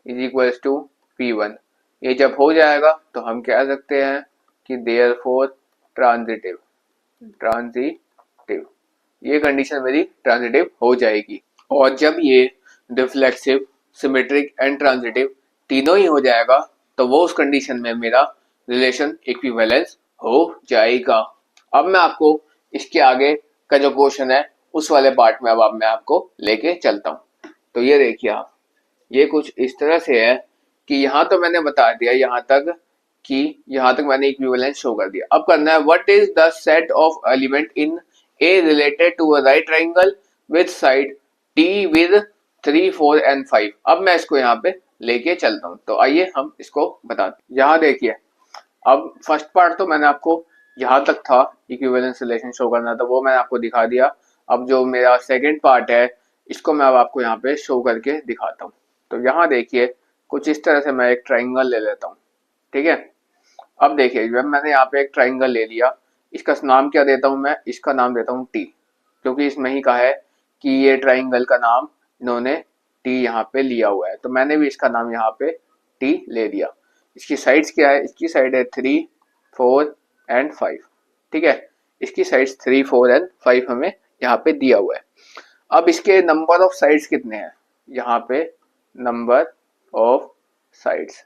is equals to P1। ये जब हो जाएगा तो हम कह सकते हैं कि देयरफॉर ट्रांजिटिव, ये कंडीशन मेरी ट्रांजिटिव हो जाएगी। और जब ये रिफ्लेक्सिव, सिमेट्रिक एंड ट्रांजिटिव तीनों ही हो जाएगा तो वो उस कंडीशन में मेरा रिलेशन इक्विवेलेंस हो जाएगा। अब मैं आपको इसके आगे का जो क्वेश्चन है उस वाले पार्ट में अब मैं आपको लेके चलता हूँ। तो ये देखिए आप, ये कुछ इस तरह से है कि यहाँ तो मैंने बता दिया यहाँ तक मैंने इक्विवेलेंस शो कर दिया। अब करना है what is the set of element in A related to a right triangle with side T with 3, 4 and 5। अब मैं इसको यहाँ पे लेके चलता हूँ। तो आइए हम इसको बताते हैं। यहाँ देखिए, अब फर्स्ट पार्ट तो मैंने आपको यहाँ तक था, इक्विवेलेंस रिलेशन शो करना था, वो मैंने आपको दिखा दिया। अब जो मेरा सेकेंड पार्ट है इसको मैं अब आपको यहाँ पे शो करके दिखाता हूँ। तो यहाँ देखिए कुछ इस तरह से मैं एक ट्राइंगल ले लेता हूँ, ठीक है। अब देखिए जब मैंने यहाँ पे एक ट्राइंगल ले लिया, इसका नाम क्या देता हूँ मैं, इसका नाम देता हूँ टी, क्योंकि इसमें ही कहा है कि ये ट्राइंगल का नाम इन्होंने टी यहाँ पे लिया हुआ है, तो मैंने भी इसका नाम यहाँ पे टी ले लिया। इसकी साइड्स क्या है, इसकी साइड है 3, 4 एंड 5, ठीक है। इसकी साइड्स 3, 4 एंड 5 हमें यहाँ पे दिया हुआ है। अब इसके नंबर ऑफ साइड्स कितने हैं, यहाँ पे number of sides,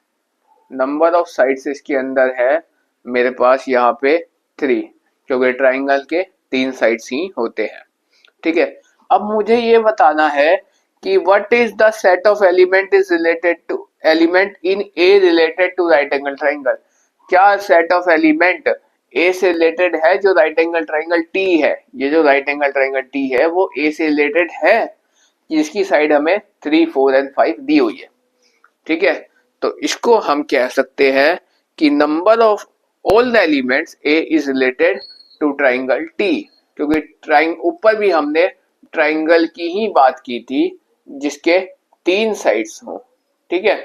number of sides इसके अंदर है मेरे पास यहाँ पे 3, क्योंकि ट्राइंगल के 3 साइड्स ही होते हैं, ठीक है। अब मुझे ये बताना है कि what is the set of element is related to element in A related to right angle triangle. क्या सेट ऑफ एलिमेंट ए से रिलेटेड है जो राइट एंगल ट्राइंगल टी है, ये जो राइट एंगल ट्राइंगल टी है वो ए से रिलेटेड है, जिसकी साइड हमें 3, 4 एंड 5 दी हुई है, ठीक है। तो इसको हम कह सकते हैं कि number of all the elements A is related to triangle T, क्योंकि ऊपर भी हमने ट्राइंगल की ही बात की थी जिसके 3 साइड्स हो, ठीक है।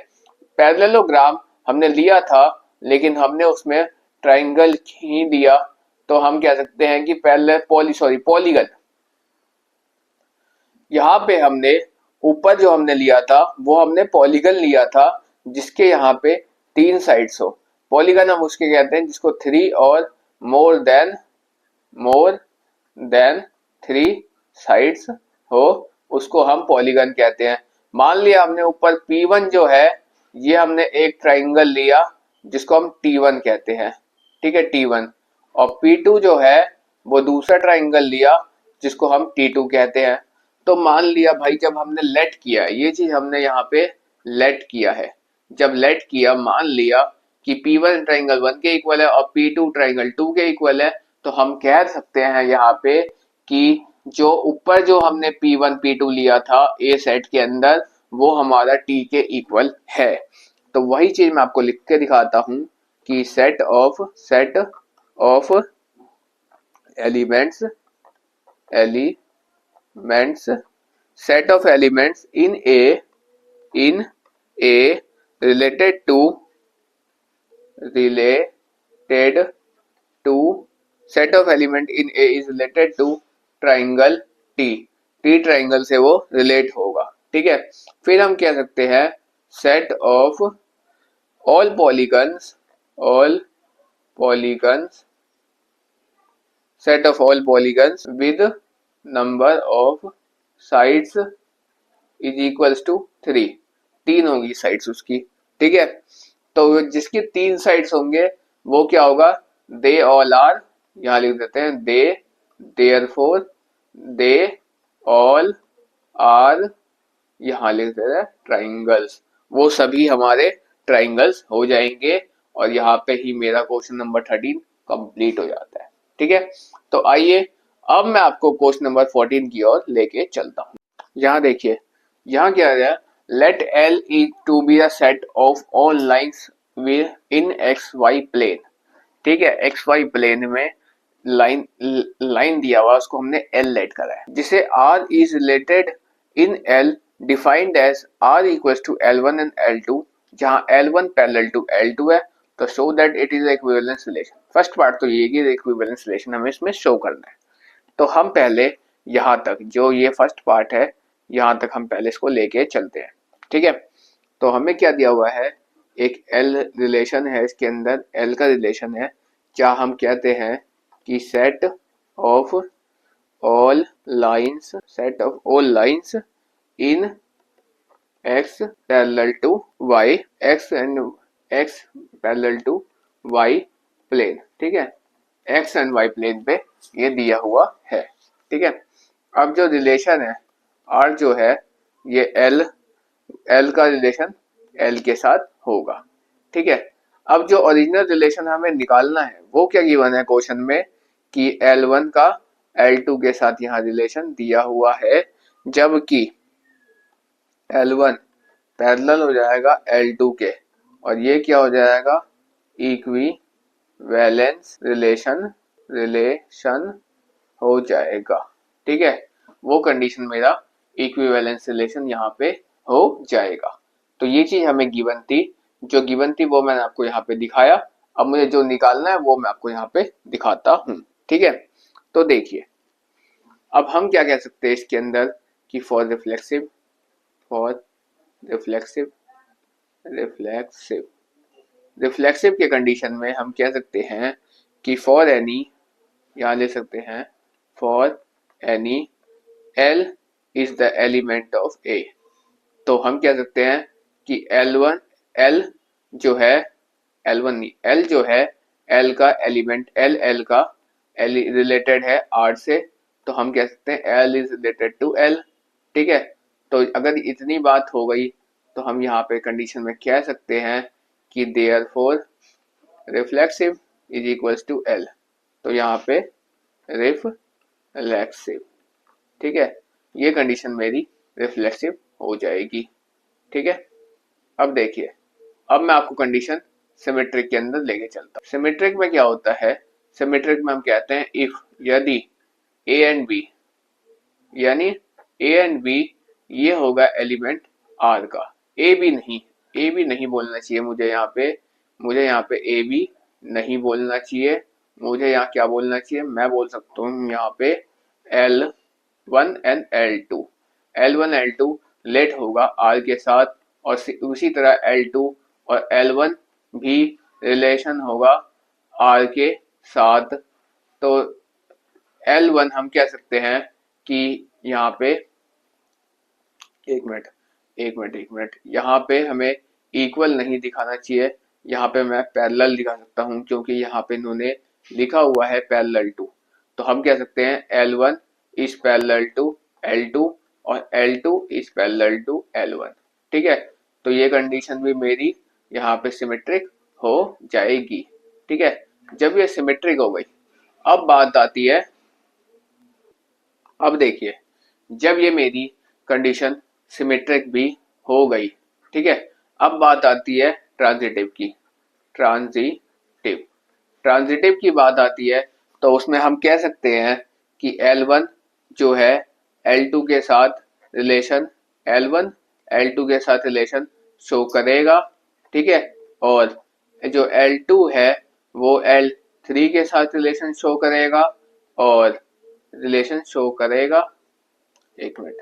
पैरेललोग्राम हमने लिया था लेकिन हमने उसमें ट्राइंगल ही दिया, तो हम कह सकते हैं कि पॉलीगन। यहाँ पे हमने ऊपर जो हमने लिया था वो हमने पॉलीगन लिया था जिसके यहाँ पे 3 साइड्स हो। पॉलीगन हम उसके कहते हैं जिसको 3 और मोर देन 3 साइड्स हो, उसको हम पॉलीगन कहते हैं। मान लिया हमने ऊपर P1 जो है ये हमने एक ट्राइंगल लिया जिसको हम T1 कहते हैं, ठीक है, T1, और P2 जो है वो दूसरा ट्राइंगल लिया जिसको हम T2 कहते हैं। तो मान लिया भाई जब हमने लेट किया है, ये चीज हमने यहाँ पे लेट किया है, जब लेट किया मान लिया कि P1 ट्राइंगल 1 के इक्वल है और P2 ट्राइंगल 2 के इक्वल है, तो हम कह सकते हैं यहाँ पे कि जो ऊपर जो हमने P1 P2 लिया था ए सेट के अंदर वो हमारा T के इक्वल है। तो वही चीज मैं आपको लिख के दिखाता हूँ कि set of elements set of elements in A related to set of element in A is related to triangle T triangle से वो रिलेट होगा, ठीक है। फिर हम कह सकते हैं set of all polygons with number of sides is equals to 3, 3 होगी साइड्स उसकी, ठीक है। तो जिसकी 3 साइड्स होंगे वो क्या होगा, दे ऑल आर, यहाँ लिख देते हैं दे, देयरफॉर दे ऑल आर, यहाँ लिख देते हैं ट्राइंगल्स, वो सभी हमारे ट्राइंगल्स हो जाएंगे। और यहाँ पे ही मेरा क्वेश्चन नंबर 13 कंप्लीट हो जाता है, ठीक है। तो आइए अब मैं आपको क्वेश्चन नंबर 14 की ओर लेके चलता हूँ। यहाँ देखिए, यहाँ क्या है, let L to be a set of all lines in XY plane, ठीक है। XY प्लेन में लाइन दिया हुआ उसको हमने L लेट करा है, जिसे R is related in L defined as R equals to L1 and L2, जहाँ L1 पैरेलल टू L2 है, तो show that it is equivalence relation. First part तो ये कि इक्विवेलेंस रिलेशन हमें इसमें शो करना है। तो हम पहले यहाँ तक, जो ये फर्स्ट पार्ट है यहाँ तक हम पहले इसको लेके चलते हैं। ठीक है, तो हमें क्या दिया हुआ है, एक एल रिलेशन है, इसके अंदर एल का रिलेशन है, क्या हम कहते हैं कि set of all lines, set of all lines in x parallel to y, x and x parallel to y plane. ठीक है, x एंड y प्लेन पे ये दिया हुआ है। ठीक है, अब जो रिलेशन है r जो है ये l का रिलेशन l के साथ होगा। ठीक है, अब जो ओरिजिनल रिलेशन हमें निकालना है वो क्या गिवन है क्वेश्चन में कि L1 का L2 के साथ यहाँ रिलेशन दिया हुआ है, जबकि L1 पैरेलल हो जाएगा L2 के, और ये क्या हो जाएगा, इक्विवेलेंस रिलेशन हो जाएगा। ठीक है, वो कंडीशन मेरा इक्विवेलेंस रिलेशन यहाँ पे हो जाएगा। तो ये चीज हमें गिवन थी, जो गिवन थी वो मैंने आपको यहाँ पे दिखाया। अब मुझे जो निकालना है वो मैं आपको यहाँ पे दिखाता हूँ। ठीक है, तो देखिए अब हम क्या कह सकते हैं इसके अंदर कि फॉर रिफ्लेक्सिव के कंडीशन में हम कह सकते हैं कि फॉर एनी, यहाँ ले सकते हैं for any L is the element of A, तो हम कह सकते हैं कि L1 L जो है L1 नहीं, L जो है L का एलिमेंट L का रिलेटेड है R से, तो हम कह सकते हैं L is related to L। ठीक है, तो अगर इतनी बात हो गई तो हम यहाँ पे कंडीशन में कह सकते हैं कि therefore reflexive is equals to L, तो यहाँ पे रिफ्लेक्सिव। ठीक है, ये कंडीशन मेरी रिफ्लेक्सिव हो जाएगी। ठीक है, अब देखिए, अब मैं आपको कंडीशन सिमेट्रिक के अंदर लेके चलता हूँ। सिमेट्रिक में क्या होता है, सिमेट्रिक में हम कहते हैं इफ, यदि A एंड B, यानी A एंड B ये होगा एलिमेंट R का, A B नहीं बोलना चाहिए मुझे यहाँ पे A B नहीं बोलना चाहिए, मुझे यहाँ क्या बोलना चाहिए, मैं बोल सकता हूँ यहाँ पे L1 एंड L2 लेट होगा R के साथ, और उसी तरह L2 और L1 भी रिलेशन होगा R के साथ। तो L1 हम कह सकते हैं कि यहाँ पे एक मिनट यहाँ पे हमें इक्वल नहीं दिखाना चाहिए, यहाँ पे मैं पैरेलल दिखा सकता हूँ क्योंकि यहाँ पे इन्होंने लिखा हुआ है पैरेलल टू, तो हम कह सकते हैं L1 is parallel to L2 और L2 is parallel to L1। ठीक है, तो ये कंडीशन भी मेरी यहाँ पे सिमेट्रिक हो जाएगी। ठीक है, जब ये सिमेट्रिक हो गई, अब बात आती है, अब देखिए जब ये मेरी कंडीशन सिमेट्रिक भी हो गई, ठीक है, अब बात आती है ट्रांजिटिव की। ट्रांजिटिव की बात आती है तो उसमें हम कह सकते हैं कि L1 जो है L2 के साथ रिलेशन शो करेगा। ठीक है, और जो L2 है वो L3 के साथ रिलेशन शो करेगा, और रिलेशन शो करेगा, एक मिनट,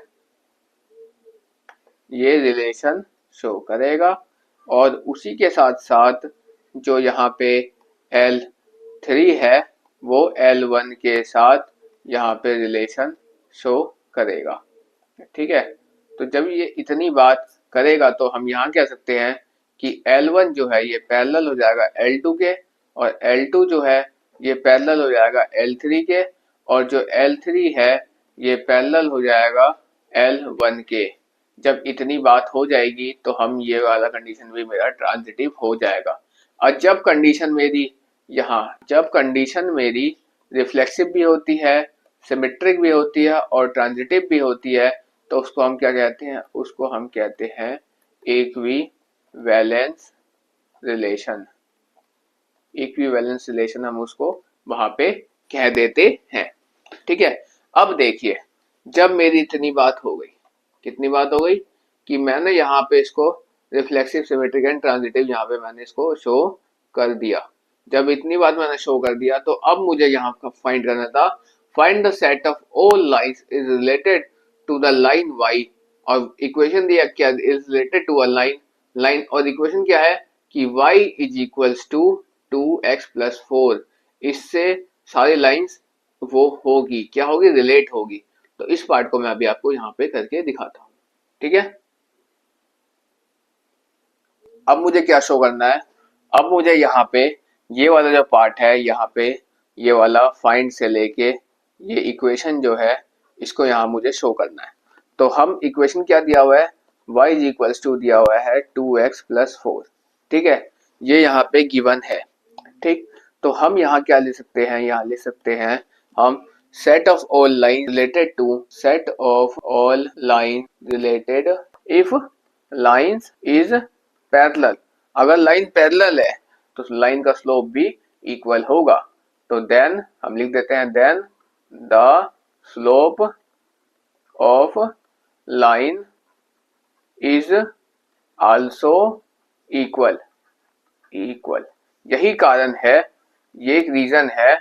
ये रिलेशन शो करेगा, और उसी के साथ साथ जो यहाँ पे L3 है वो L1 के साथ यहाँ पे रिलेशन शो करेगा। ठीक है, तो जब ये इतनी बात करेगा तो हम यहाँ कह सकते हैं कि L1 जो है ये पैरेलल हो जाएगा L2 के, और L2 जो है ये पैरेलल हो जाएगा L3 के, और जो L3 है ये पैरेलल हो जाएगा L1 के। जब इतनी बात हो जाएगी तो हम ये वाला कंडीशन भी मेरा ट्रांजिटिव हो जाएगा। और जब कंडीशन मेरी रिफ्लेक्सिव भी होती है, सिमेट्रिक भी होती है और ट्रांजिटिव भी होती है, तो उसको हम क्या कहते हैं, उसको हम कहते हैं इक्विवेलेंस रिलेशन हम उसको वहां पे कह देते हैं। ठीक है, अब देखिए जब मेरी इतनी बात हो गई, कितनी बात हो गई कि मैंने यहाँ पे इसको रिफ्लेक्सिव, सिमेट्रिक एंड ट्रांजिटिव यहाँ पे मैंने इसको शो कर दिया। जब इतनी बात मैंने शो कर दिया तो अब मुझे यहाँ फाइंड करना था find the set of all lines is related to the line y, और इक्वेशन दिया क्या, is related to a line, और इक्वेशन क्या है कि y is equals to 2x plus 4, इससे सारी लाइंस वो होगी, क्या होगी, रिलेट होगी। तो इस पार्ट को मैं अभी आपको यहाँ पे करके दिखाता हूँ, ठीक है। अब मुझे क्या शो करना है, अब मुझे यहाँ पे ये वाला जो पार्ट है, यहाँ पे ये वाला फाइंड से लेके ये इक्वेशन जो है इसको यहाँ मुझे शो करना है। तो हम इक्वेशन क्या दिया हुआ है, y इज इक्वल्स टू दिया हुआ है 2x प्लस 4, ठीक है, ये यहाँ पे गिवन है, ठीक। तो हम यहाँ क्या ले सकते हैं, यहाँ ले सकते हैं हम set of all line related to set of all line related if lines is parallel. अगर लाइन पैरेलल है तो लाइन का स्लोप भी इक्वल होगा। तो देन हम लिख देते हैं then the slope of line is also equal. यही कारण है, ये एक रीजन है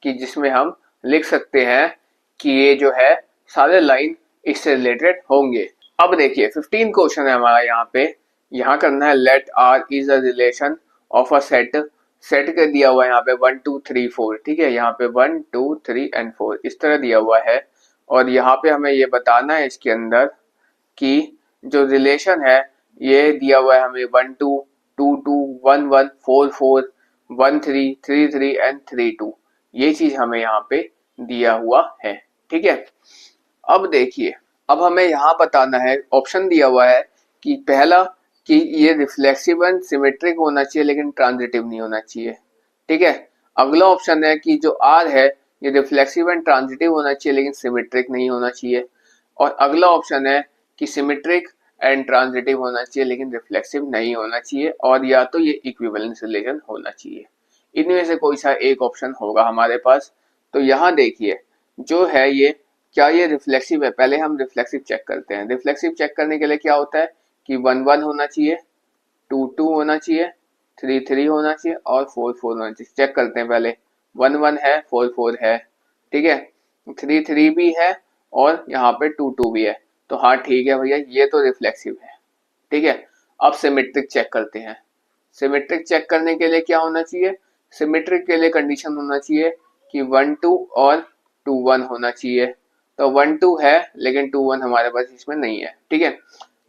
कि जिसमें हम लिख सकते हैं कि ये जो है सारे लाइन इससे रिलेटेड होंगे। अब देखिए 15 क्वेश्चन है हमारा यहाँ पे, यहाँ करना है let R is a relation of a set, set का दिया हुआ है यहाँ पे 1 2 3 4, ठीक है, यहाँ पे 1 2 3 एंड 4 इस तरह दिया हुआ है, और यहाँ पे हमें ये बताना है इसके अंदर कि जो रिलेशन है ये दिया हुआ है हमें 1 2 2 2 1 1 4 4 1 3 3 3 एंड 3 2, ये चीज हमें यहाँ पे दिया हुआ है, ठीक है। अब देखिए, अब हमें यहाँ बताना है, ऑप्शन दिया हुआ है कि पहला कि ये रिफ्लेक्सिव एंड सिमेट्रिक होना चाहिए लेकिन ट्रांजिटिव नहीं होना चाहिए, ठीक है। अगला ऑप्शन है कि जो आर है ये रिफ्लेक्सिव एंड ट्रांजिटिव होना चाहिए लेकिन सिमेट्रिक नहीं होना चाहिए, और अगला ऑप्शन है कि सिमेट्रिक एंड ट्रांजिटिव होना चाहिए लेकिन रिफ्लेक्सिव नहीं होना चाहिए, और या तो ये इक्विवेलेंस रिलेशन होना चाहिए। इनमें से कोई सा एक ऑप्शन होगा हमारे पास। तो यहाँ देखिए जो है ये, क्या ये रिफ्लेक्सिव है, पहले हम रिफ्लेक्सिव चेक करते हैं। रिफ्लेक्सिव चेक करने के लिए क्या होता है कि 1 1 होना चाहिए, 2 2 होना चाहिए, 3 3 होना चाहिए और 4 4 होना चाहिए। चेक करते हैं पहले, 1 1 है, 4 4 है, ठीक है, 3 3 भी है और यहाँ पे 2 2 भी है। तो हाँ ठीक है भैया, ये तो रिफ्लेक्सिव है, ठीक है। अब सिमेट्रिक चेक करते हैं। सिमेट्रिक चेक करने के लिए क्या होना चाहिए, सिमेट्रिक के लिए कंडीशन होना चाहिए कि 1 2 और 2 1 होना चाहिए। तो 1 2 है लेकिन 2 1 हमारे पास इसमें नहीं है, ठीक है।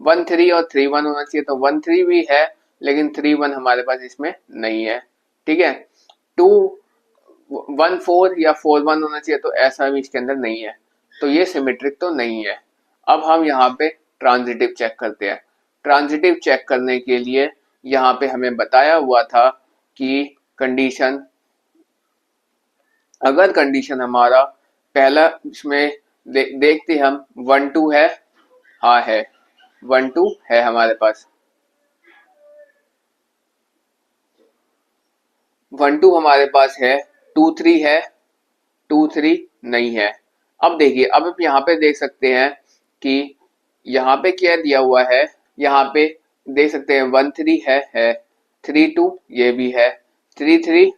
1 3 और 3 1 होना चाहिए, तो 1 3 भी है लेकिन 3 1 हमारे पास इसमें नहीं है, ठीक है। 2 1 4 या 4 1 होना चाहिए, तो ऐसा भी इसके अंदर नहीं है, तो ये सिमेट्रिक तो नहीं है। अब हम यहाँ पे ट्रांजिटिव चेक करते हैं। ट्रांजिटिव चेक करने के लिए यहाँ पे हमें बताया हुआ था कि कंडीशन, अगर कंडीशन हमारा पहला इसमें देखते हम 1 2 है, हाँ है, 1 2 है हमारे पास, 1 2 हमारे पास है, 2 3 है, 2 3 नहीं है। अब देखिए, अब आप यहाँ पे देख सकते हैं कि यहाँ पे क्या दिया हुआ है, यहाँ पे देख सकते हैं 1 3 है 3 2 ये भी है, 3 3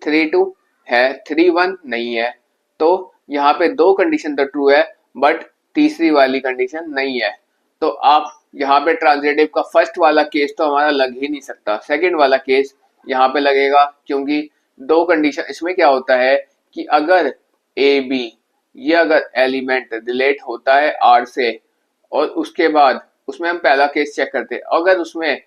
3 2 है, 3 1 नहीं है। तो यहाँ पे दो कंडीशन तो ट्रू है बट तीसरी वाली कंडीशन नहीं है। तो आप यहाँ पे ट्रांजिटिव का फर्स्ट वाला केस तो हमारा लग ही नहीं सकता, सेकंड वाला केस यहाँ पे लगेगा, क्योंकि दो कंडीशन इसमें क्या होता है कि अगर ए बी ये अगर एलिमेंट रिलेट होता है आर से, और उसके बाद उसमें हम पहला केस चेक करते हैं, अगर उसमें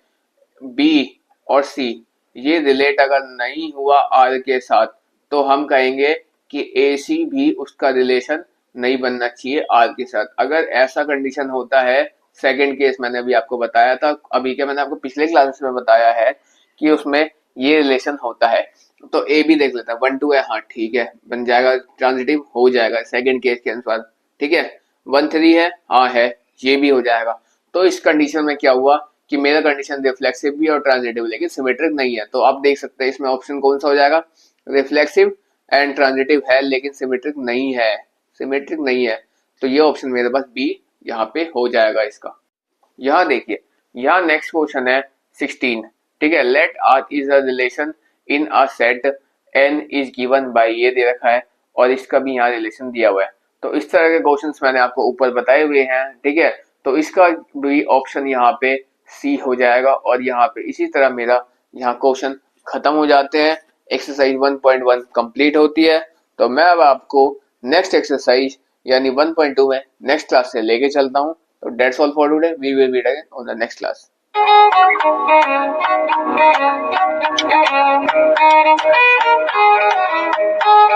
बी और सी ये रिलेट अगर नहीं हुआ आर के साथ, तो हम कहेंगे कि ए सी भी उसका रिलेशन नहीं बनना चाहिए आर के साथ। अगर ऐसा कंडीशन होता है, सेकंड केस मैंने अभी आपको बताया था, अभी के मैंने आपको पिछले क्लासेस में बताया है कि उसमें ये रिलेशन होता है। तो ए बी देख लेता है, 1 2 है, हाँ ठीक है, बन जाएगा, ट्रांजिटिव हो जाएगा सेकंड केस के अनुसार, ठीक है। 1 3 है, हाँ है, ये भी हो जाएगा। तो इस कंडीशन में क्या हुआ कि मेरा कंडीशन रिफ्लेक्सिव भी और ट्रांजिटिव लेकिन सिमेट्रिक नहीं है। तो आप देख सकते हैं इसमें ऑप्शन कौन सा हो जाएगा, रिफ्लेक्सिव एंड ट्रांजिटिव है लेकिन सिमेट्रिक नहीं है, सिमेट्रिक नहीं है। तो ये ऑप्शन मेरे पास बी यहाँ पे हो जाएगा इसका। यहाँ देखिए, यहाँ नेक्स्ट क्वेश्चन है 16, ठीक है, let R is a relation in a set N is given by, ये दे रखा है, और इसका भी यहाँ रिलेशन दिया हुआ है। तो इस तरह के क्वेश्चंस मैंने आपको ऊपर बताए हुए हैं, ठीक है। तो इसका भी ऑप्शन यहाँ पे सी हो जाएगा और यहाँ पे इसी तरह मेरा यहाँ क्वेश्चन खत्म हो जाते हैं। एक्सरसाइज 1.1 कंप्लीट होती है। तो मैं अब आपको नेक्स्ट एक्सरसाइज यानी 1.2 में नेक्स्ट क्लास से लेके चलता हूँ। तो that's all for today, we will meet again on the next class.